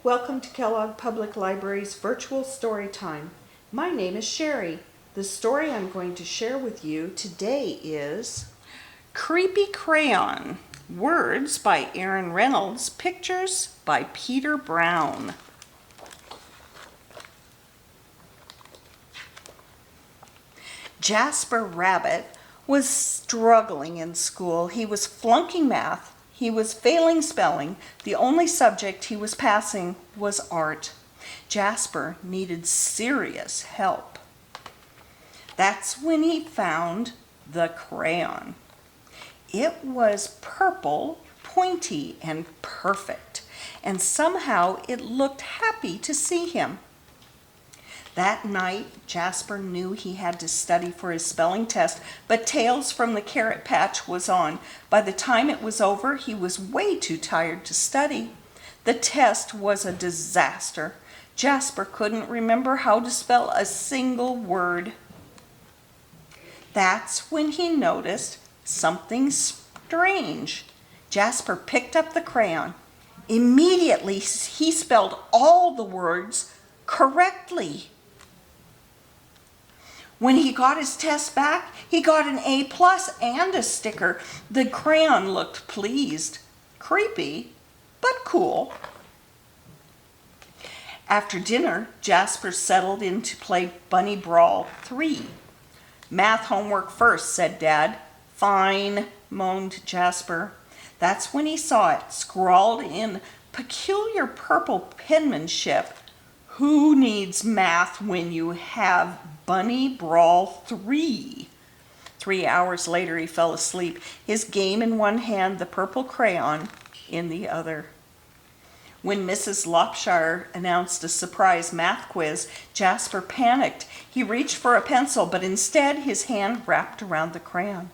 Welcome to Kellogg Public Library's virtual story time. My name is Sherry. The story I'm going to share with you today is Creepy Crayon. Words by Reynolds, pictures by Peter Brown. Jasper Rabbit was struggling in school. He was flunking math. He was failing spelling. The only subject he was passing was art. Jasper needed serious help. That's when he found the crayon. It was purple, pointy, and perfect, and somehow it looked happy to see him. That night, Jasper knew he had to study for his spelling test, but Tales from the Carrot Patch was on. By the time it was over, he was way too tired to study. The test was a disaster. Jasper couldn't remember how to spell a single word. That's when he noticed something strange. Jasper picked up the crayon. Immediately, he spelled all the words correctly. When he got his test back, he got an A+ and a sticker. The crayon looked pleased. Creepy, but cool. After dinner, Jasper settled in to play Bunny Brawl 3. Math homework first, said Dad. Fine, moaned Jasper. That's when he saw it, scrawled in peculiar purple penmanship. Who needs math when you have Bunny Brawl 3? 3 hours later, he fell asleep, his game in one hand, the purple crayon in the other. When Mrs. Lopshire announced a surprise math quiz, Jasper panicked. He reached for a pencil, but instead his hand wrapped around the crayon.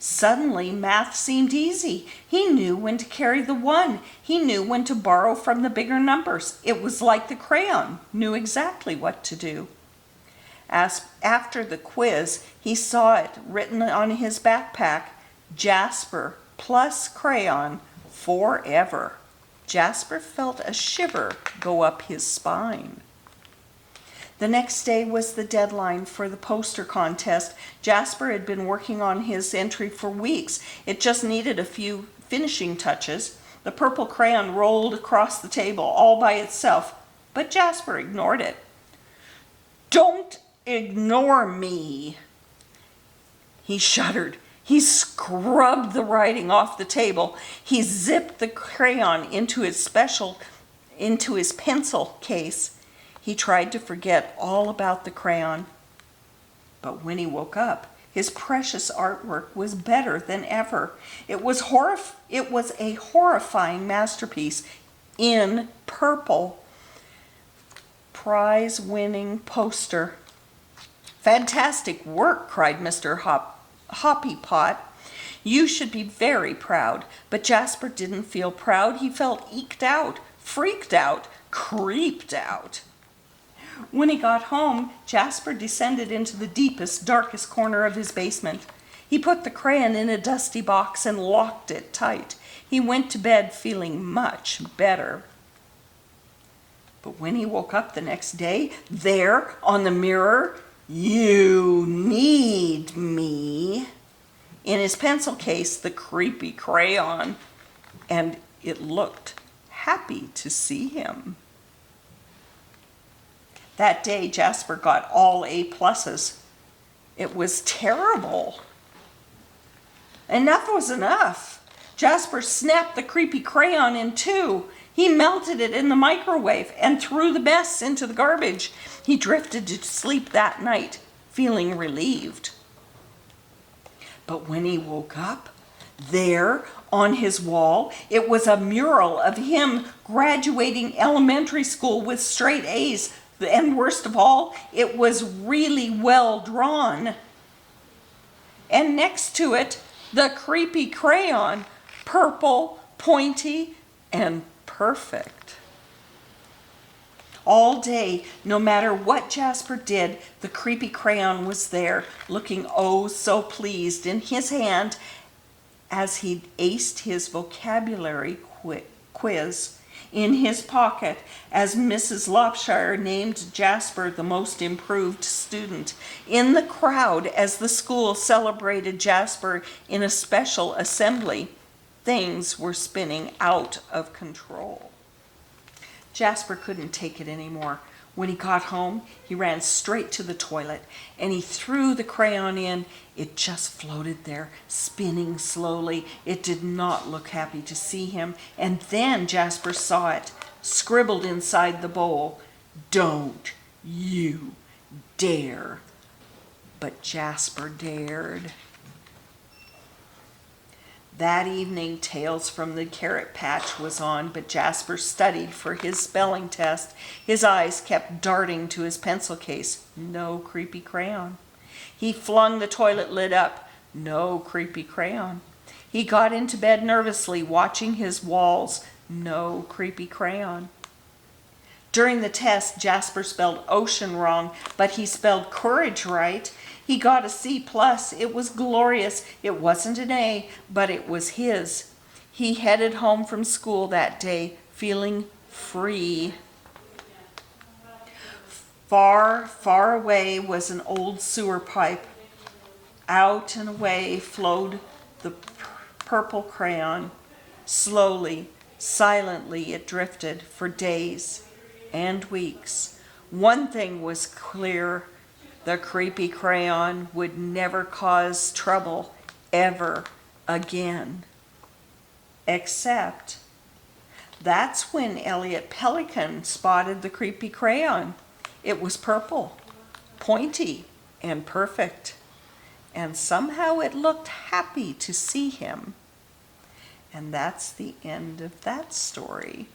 Suddenly, math seemed easy. He knew when to carry the 1. He knew when to borrow from the bigger numbers. It was like the crayon knew exactly what to do. After the quiz, he saw it written on his backpack, Jasper plus crayon forever. Jasper felt a shiver go up his spine. The next day was the deadline for the poster contest. Jasper had been working on his entry for weeks. It just needed a few finishing touches. The purple crayon rolled across the table all by itself, but Jasper ignored it. Don't ignore me, he shuddered. He scrubbed the writing off the table. He zipped the crayon into his pencil case. He tried to forget all about the crayon. But when he woke up, his precious artwork was better than ever. It was a horrifying masterpiece in purple. Prize-winning poster. Fantastic work, cried Mr. Hoppypot. You should be very proud. But Jasper didn't feel proud. He felt eked out, freaked out, creeped out. When he got home, Jasper descended into the deepest, darkest corner of his basement. He put the crayon in a dusty box and locked it tight. He went to bed feeling much better. But when he woke up the next day, there on the mirror, "You need me," in his pencil case, the creepy crayon, and it looked happy to see him. That day, Jasper got all A+. It was terrible. Enough was enough. Jasper snapped the creepy crayon in two. He melted it in the microwave and threw the mess into the garbage. He drifted to sleep that night, feeling relieved. But when he woke up, there on his wall, it was a mural of him graduating elementary school with straight A's. And worst of all, it was really well drawn. And next to it, the creepy crayon, purple, pointy, and perfect. All day, no matter what Jasper did, the creepy crayon was there, looking oh so pleased in his hand as he aced his vocabulary quiz. in his pocket as Mrs. Lopshire named Jasper the most improved student. In the crowd, as the school celebrated Jasper in a special assembly, things were spinning out of control. Jasper couldn't take it anymore. When he got home, he ran straight to the toilet and he threw the crayon in. It just floated there, spinning slowly. It did not look happy to see him. And then Jasper saw it, scribbled inside the bowl. "Don't you dare." But Jasper dared. That evening, Tales from the Carrot Patch was on, but Jasper studied for his spelling test. His eyes kept darting to his pencil case. No creepy crayon. He flung the toilet lid up. No creepy crayon. He got into bed nervously, watching his walls. No creepy crayon. During the test, Jasper spelled ocean wrong, but he spelled courage right. He got a C+. It was glorious. It wasn't an A, but it was his. He headed home from school that day, feeling free. Far, far away was an old sewer pipe. Out and away flowed the purple crayon. Slowly, silently, it drifted for days and weeks. One thing was clear. The creepy crayon would never cause trouble ever again. Except that's when Elliot Pelican spotted the creepy crayon. It was purple, pointy, and perfect. And somehow it looked happy to see him. And that's the end of that story.